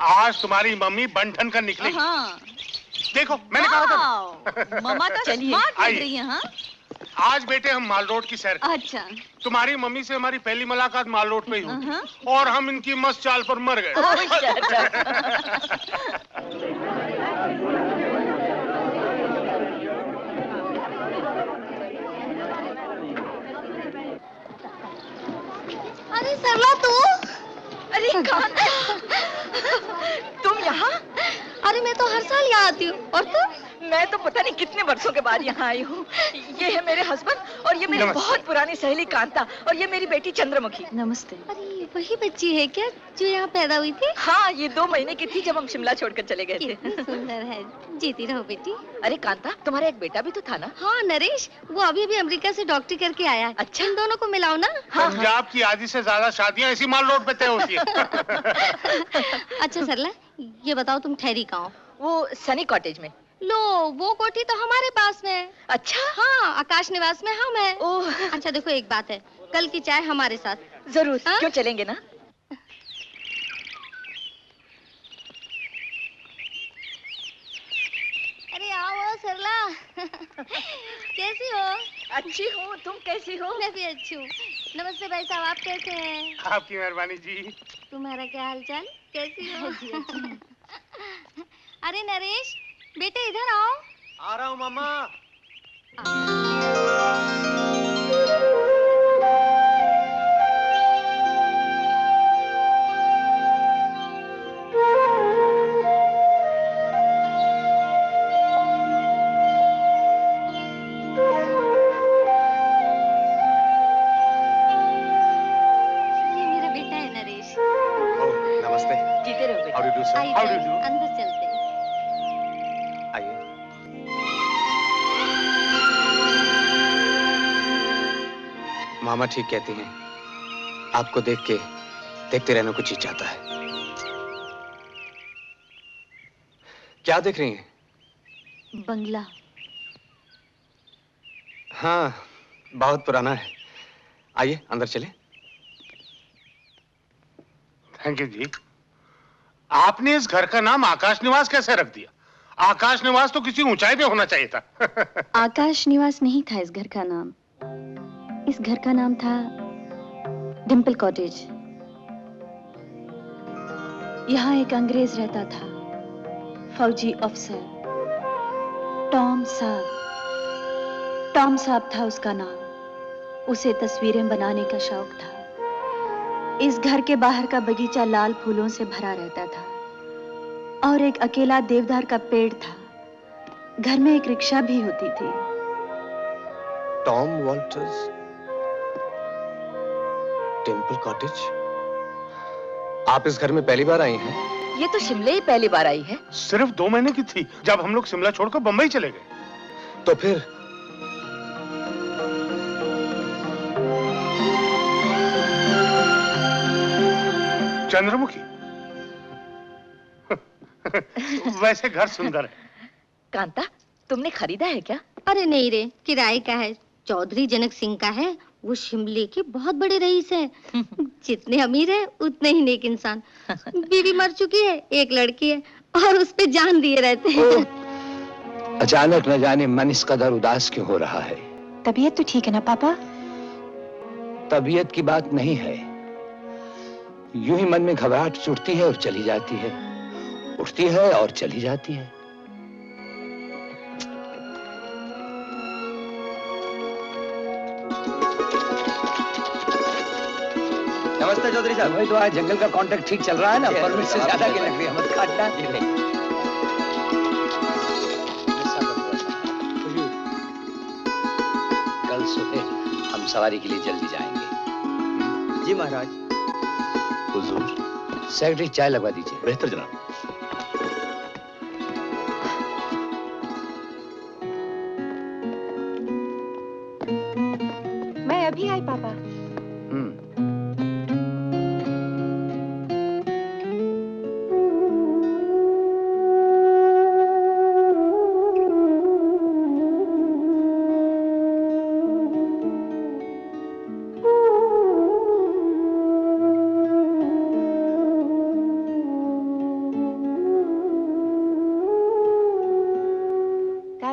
आज तुम्हारी मम्मी बंठन कर निकली। हाँ। देखो मैंने कहा था। मम्मा तो स्मार्ट लग रही है। हाँ। आज बेटे हम माल रोड की सैर। अच्छा। तुम्हारी मम्मी से हमारी पहली मुलाकात माल रोड पे ही हुई और हम इनकी मस्त चाल पर मर गए। अरे सरला तू? अरे कांता, तुम यहाँ? अरे मैं तो हर साल यहाँ आती हूँ। और तुम? मैं तो पता नहीं कितने वर्षों के बाद यहाँ आई हूँ। ये है मेरे हस्बैंड और ये मेरी बहुत पुरानी सहेली कांता और ये मेरी बेटी चंद्रमुखी। नमस्ते। अरे वही बच्ची है क्या जो यहाँ पैदा हुई थी? हाँ, ये 2 महीने की थी जब हम शिमला छोड़कर चले गए थे। कितनी सुंदर है। जीती रहो बेटी। अरे कांता, तुम्हारा एक बेटा भी तो था ना? हाँ नरेश, वो अभी भी अमेरिका से डॉक्टरी करके आया है। अच्छा। इन दोनों को मिलाओ ना। पंजाब की आधी से ज्यादा शादियाँ इसी माल रोड पे तय होती है। अच्छा सरला, ये बताओ तुम ठहरी कहाँ हो? वो सनी कॉटेज में। लो, वो कोठी तो हमारे पास में है। अच्छा। हाँ, आकाश निवास में हम है। ओह। अच्छा देखो, एक बात है, कल की चाय हमारे साथ। जरूर। क्यों, चलेंगे ना? अरे आओ सरला। कैसी हो? अच्छी हूँ, तुम कैसी हो? मैं भी अच्छी हूँ। नमस्ते भाई साहब, आप कैसे हैं? आपकी मेहरबानी जी। तुम्हारा क्या हालचाल? कैसी हो? अरे नरेश, बेटे इधर आओ। आ रहा हूँ मामा। ये मेरा बेटा है नरेश। नमस्ते। जीते रहो बेटा। How do you do, sir? आइए, How do you do? अंदर चलते हैं। आइए। मामा ठीक कहती हैं, आपको देख के देखते रहना कुछ ही चाहता है। क्या देख रही हैं? बंगला। हाँ, बहुत पुराना है। आइए अंदर चलें। थैंक यू जी। आपने इस घर का नाम आकाश निवास कैसे रख दिया? आकाश निवास तो किसी ऊंचाई पे होना चाहिए था। आकाश निवास नहीं था इस घर का नाम। इस घर का नाम था डिम्पल कॉटेज। यहाँ एक अंग्रेज रहता था, फौजी अफसर, टॉम साहब। टॉम साहब था उसका नाम। उसे तस्वीरें बनाने का शौक था। इस घर के बाहर का बगीचा लाल फूलों से भरा रहता था और एक अकेला देवदार का पेड़ था। घर में एक रिक्शा भी होती थी। Tom Walter's, temple cottage. आप इस घर में पहली बार आई हैं? ये तो शिमले ही पहली बार आई है। सिर्फ 2 महीने की थी जब हम लोग शिमला छोड़कर बंबई चले गए। तो फिर चंद्रमुखी। वैसे घर सुंदर है। कांता, तुमने खरीदा है क्या? अरे नहीं रे, किराए का है। चौधरी जनक सिंह का है। वो शिमले के बहुत बड़े रईस हैं। जितने अमीर है उतने ही नेक इंसान। बीवी मर चुकी है, एक लड़की है और उस पे जान दिए रहते हैं। अचानक न जाने मन इस कदर उदास क्यों हो रहा है? तबीयत तो ठीक है ना पापा? तबीयत की बात नहीं है, यूं ही मन में घबराहट उठती है और चली जाती है, उठती है और चली जाती है। नमस्ते चौधरी साहब। भाई तो आज जंगल का कांटेक्ट ठीक चल रहा है ना? परमिट से ज्यादा की लग रही है, मत काटना। कल सुबह हम सवारी के लिए जल्दी जाएंगे। जी महाराज। हुजूर, सेक्रेटरी चाय लगवा दीजिए। बेहतर जनाब। मैं अभी आई पापा।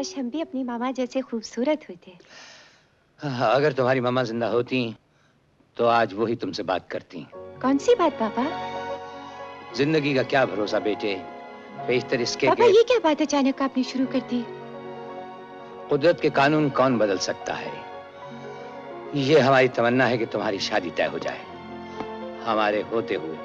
काश हम भी अपनी मामा जैसे खूबसूरत होते। अगर तुम्हारी मामा जिंदा होती तो आज वो ही तुमसे बात करती। कौन सी बात पापा? जिंदगी का क्या भरोसा बेटे, बेशतर इसके पापा ये क्या बात अचानक आपने शुरू कर दी? कुदरत के कानून कौन बदल सकता है। ये हमारी तमन्ना है कि तुम्हारी शादी तय हो जाए हमारे होते हुए।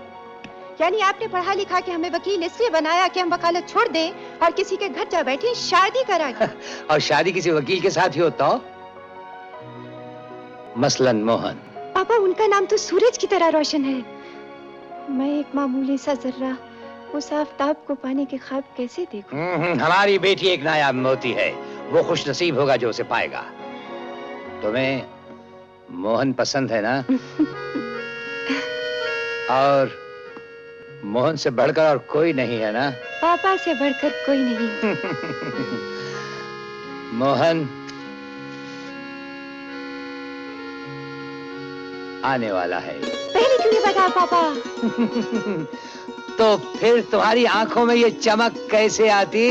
यानी आपने पढ़ा लिखा के हमें वकील इसलिए बनाया कि हम वकालत छोड़ दें और किसी के घर जा बैठे शादी करा के। और शादी किसी वकील के साथ ही होता हो, मसलन मोहन। पापा उनका नाम तो सूरज की तरह रोशन है। मैं एक मामूली सा जर्रा उस आफताब को पाने के ख्वाब कैसे देखूं? हमारी बेटी एक नायाब मोती है, वो खुश नसीब होगा जो उसे पाएगा। तुम्हें मोहन पसंद है ना? और मोहन से बढ़कर और कोई नहीं है ना? पापा से बढ़कर कोई नहीं। मोहन आने वाला है। पहले क्यों नहीं बताया पापा? तो फिर तुम्हारी आंखों में ये चमक कैसे आती?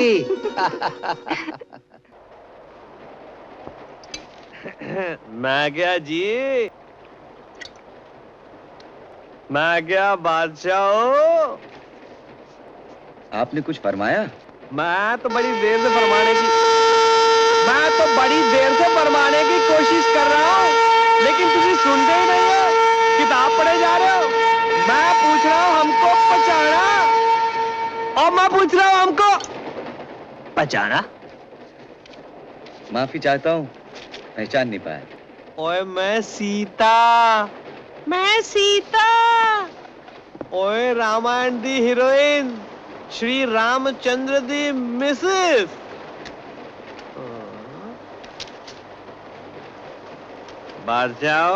मैं क्या जी, मैं क्या बादशाह हूँ? आपने कुछ फरमाया? मैं तो बड़ी देर से फरमाने की कोशिश कर रहा हूँ, लेकिन तुझे सुनते ही नहीं हो, किताब पढ़े जा रहे हो। मैं पूछ रहा हूँ हमको पहचाना, और मैं पूछ रहा हूँ हमको पहचाना। माफी चाहता हूँ, पहचान नहीं पाया। ओए मैं सीता, ओए रामायण दी हीरोइन, श्री रामचंद्र दी मिसेस। बादशाह,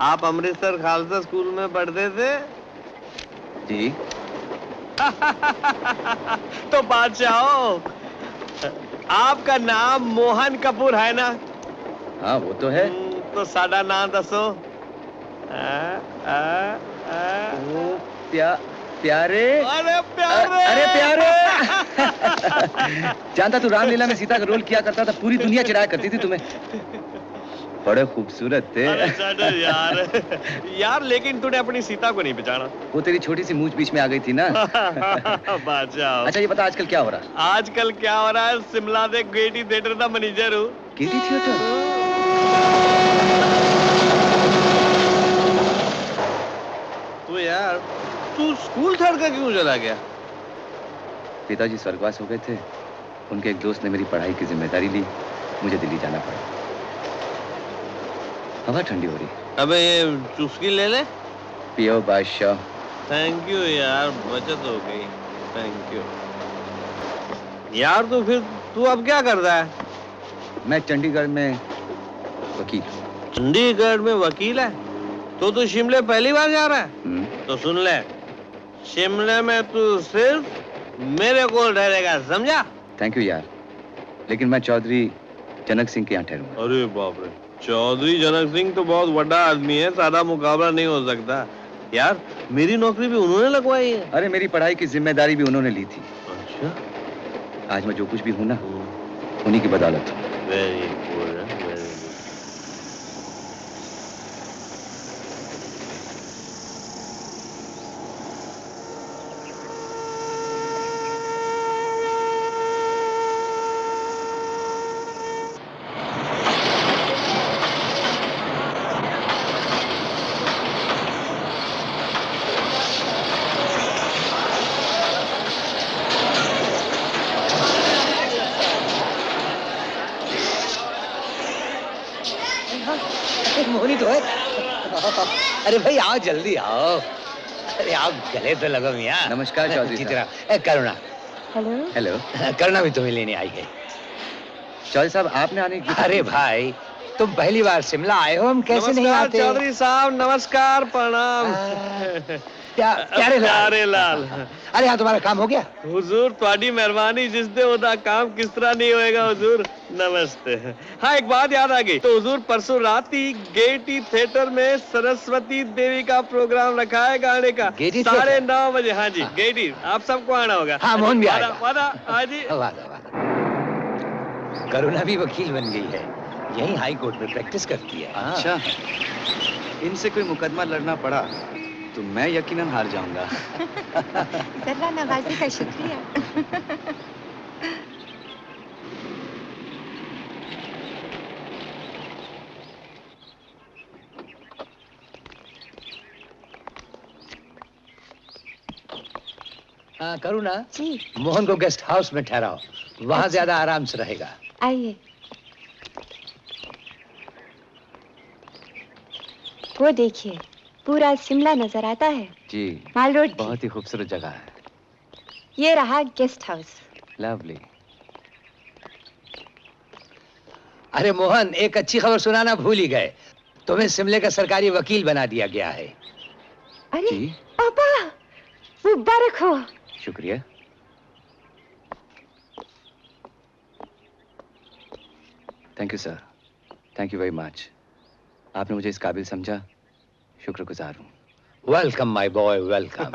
आप अमृतसर खालसा स्कूल में पढ़ते थे? जी। तो बादशाह, आपका नाम मोहन कपूर है ना? हाँ वो तो है। तो साडा नाम दसो। प्यारे। अरे प्यारे। जानता तू रामलीला में सीता का रोल किया करता था, पूरी दुनिया चिढ़ाया करती थी तुम्हें। बड़े खूबसूरत थे। यार लेकिन तूने अपनी सीता को नहीं पहचाना। वो तेरी छोटी सी मूंछ बीच में आ गई थी ना। बादशाह। अच्छा ये बता आजकल क्या हो रहा है? आजकल क्या हो रहा है? शिमला दे गेटी थिएटर का मैनेजर हूँ। Getty theatre? तो यार तू स्कूल छोड़ कर क्यों चला गया? पिताजी स्वर्गवास हो गए थे, उनके एक दोस्त ने मेरी पढ़ाई की जिम्मेदारी ली, मुझे दिल्ली जाना पड़ा। हवा ठंडी हो रही। अबे ये चुस्की ले ले। पियो बादशाह। थैंक यू यार, बचत हो गई। थैंक यू यार। तो फिर तू अब क्या कर रहा है? मैं चंडीगढ़ में वकील। चंडीगढ़ में वकील है? तो तू शिमले पहली बार जा रहा है? तो सुन ले, शिमले में तू सिर्फ मेरे को ठहरेगा, समझा? थैंक यू यार, लेकिन मैं चौधरी जनक सिंह के यहाँ ठहरूंगा। अरे बाप रे, चौधरी जनक सिंह तो बहुत बड़ा आदमी है, सादा मुकाबला नहीं हो सकता। यार मेरी नौकरी भी उन्होंने लगवाई है। अरे मेरी पढ़ाई की जिम्मेदारी भी उन्होंने ली थी। अच्छा। आज मैं जो कुछ भी हूँ ना, उन्हीं की बदौलत। Very good, very good. मोहनी तो है। अरे भाई आओ, जल्दी आओ। अरे आप गले तो लगो मियां। नमस्कार चौधरी साहब। करुणा। हेलो। हेलो। करुणा भी तुम्हें लेने आई है। चौधरी साहब आपने आने की। अरे भाई तुम पहली बार शिमला आए हो, हम कैसे नहीं आते? चौधरी साहब नमस्कार, प्रणाम। प्यारे लाल। अरे हाँ, तुम्हारा काम हो गया? हुजूर तुम्हारी मेहरबानी, जिस दे होता काम किस तरह नहीं होएगा हुजूर। नमस्ते। हाँ एक बात याद आ गई, तो हुजूर परसों रात ही गेटी थिएटर में सरस्वती देवी का प्रोग्राम रखा है गाने का, 9:30 बजे। हाँ जी, गेटी, आप सबको आना होगा। हाँ मोहन भी आएगा। वादा। हाँ जी। करुणा भी वकील बन गई है, यही हाई कोर्ट में प्रैक्टिस करती है। अच्छा, इनसे कोई मुकदमा लड़ना पड़ा तो मैं यकीनन हार जाऊंगा। जर्रा नवाजी का शुक्रिया। हाँ करुणा जी। मोहन को गेस्ट हाउस में ठहराओ, वहाँ ज्यादा आराम से रहेगा। आइए। वो देखिए, पूरा शिमला नजर आता है। जी, माल रोड की। बहुत ही खूबसूरत जगह है। ये रहा गेस्ट हाउस। लवली। अरे मोहन, एक अच्छी खबर सुनाना भूल ही गए, तुम्हें शिमले का सरकारी वकील बना दिया गया है। अरे जी? पापा, मुबारक हो। शुक्रिया। Thank you sir, thank you very much. आपने मुझे इस काबिल समझा, शुक्रगुजार हूँ। Welcome my boy, welcome.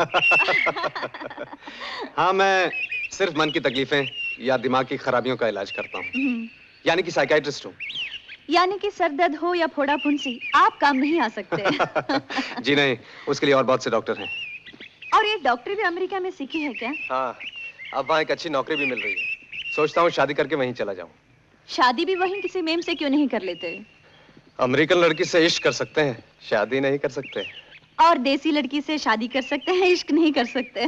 हाँ, मैं सिर्फ मन की तकलीफें या दिमाग की खराबियों का इलाज करता हूँ, यानी कि साइकियाट्रिस्ट हूँ। यानी कि सर दर्द हो या फोड़ा फुंसी, आप काम नहीं आ सकते। जी नहीं, उसके लिए और बहुत से डॉक्टर हैं। और ये डॉक्टरी भी अमेरिका में सीखी है क्या? हाँ, अब वहाँ एक अच्छी नौकरी भी मिल रही है। सोचता हूँ शादी करके वहीं चला जाऊँ। शादी भी वहीं किसी मेम से क्यों नहीं कर लेते? अमेरिकन लड़की से इश्क कर सकते हैं, शादी नहीं कर सकते। और देसी लड़की से शादी कर सकते हैं, इश्क नहीं कर सकते।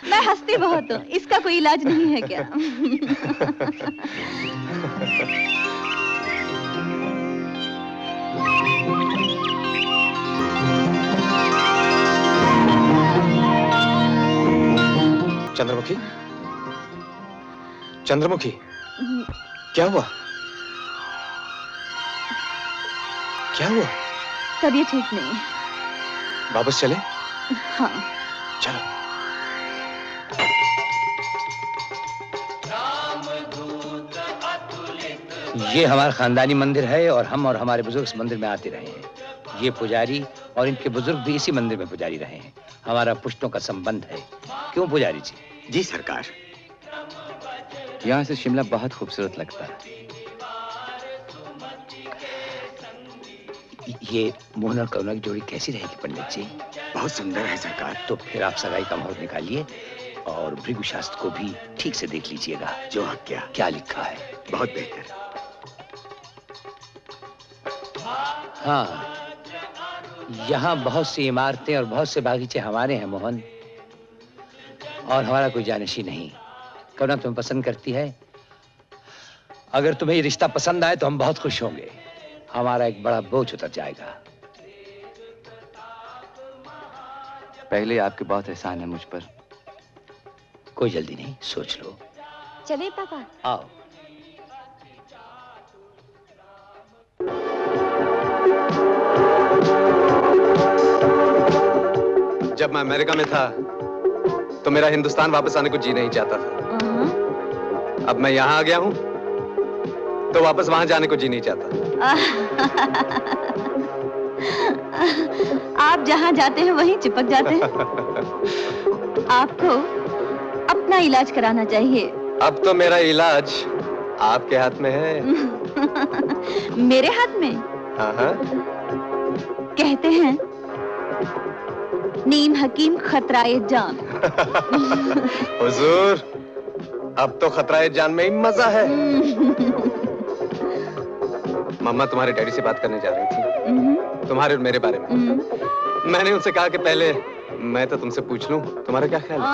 मैं हंसती बहुत हूँ, इसका कोई इलाज नहीं है क्या? चंद्रमुखी, चंद्रमुखी, क्या हुआ? क्या हुआ? तबीयत ठीक नहीं है। वापस चले? हाँ। चलो। ये हमारा खानदानी मंदिर है और हम और हमारे बुजुर्ग इस मंदिर में आते रहे हैं। ये पुजारी और इनके बुजुर्ग भी इसी मंदिर में पुजारी रहे हैं। हमारा पुश्तों का संबंध है। क्यों पुजारी जी? जी सरकार। यहाँ से शिमला बहुत खूबसूरत लगता है। ये मोहन और करुणा की जोड़ी कैसी रहेगी पंडित जी? बहुत सुंदर है सरकार। तो फिर आप सगाई का मुहूर्त निकालिए और भृगु शास्त्र को भी ठीक से देख लीजिएगा। जो आज्ञा। क्या लिखा है? बहुत बेहतर। हाँ, यहाँ बहुत सी इमारतें और बहुत से बागीचे हमारे हैं मोहन, और हमारा कोई जानशी नहीं। करुणा तुम्हें पसंद करती है? अगर तुम्हें ये रिश्ता पसंद आए तो हम बहुत खुश होंगे। हमारा एक बड़ा बोझ उतर जाएगा। पहले आपके बहुत एहसान है मुझ पर। कोई जल्दी नहीं, सोच लो। चले पापा। आओ। जब मैं अमेरिका में था तो मेरा हिंदुस्तान वापस आने को जी नहीं चाहता था। अब मैं यहाँ आ गया हूँ तो वापस वहां जाने को जी नहीं चाहता। आप जहाँ जाते हैं वहीं चिपक जाते हैं। आपको अपना इलाज कराना चाहिए। अब तो मेरा इलाज आपके हाथ में है। मेरे हाथ में? हाँ हाँ। कहते हैं नीम हकीम खतराए जान। हुजूर, अब तो खतराए जान में ही मजा है। मम्मा तुम्हारे डैडी से बात करने जा रही थी, तुम्हारे और मेरे बारे में। मैंने उनसे कहा कि पहले मैं तो तुमसे पूछ लूं, तुम्हारा क्या ख्याल है?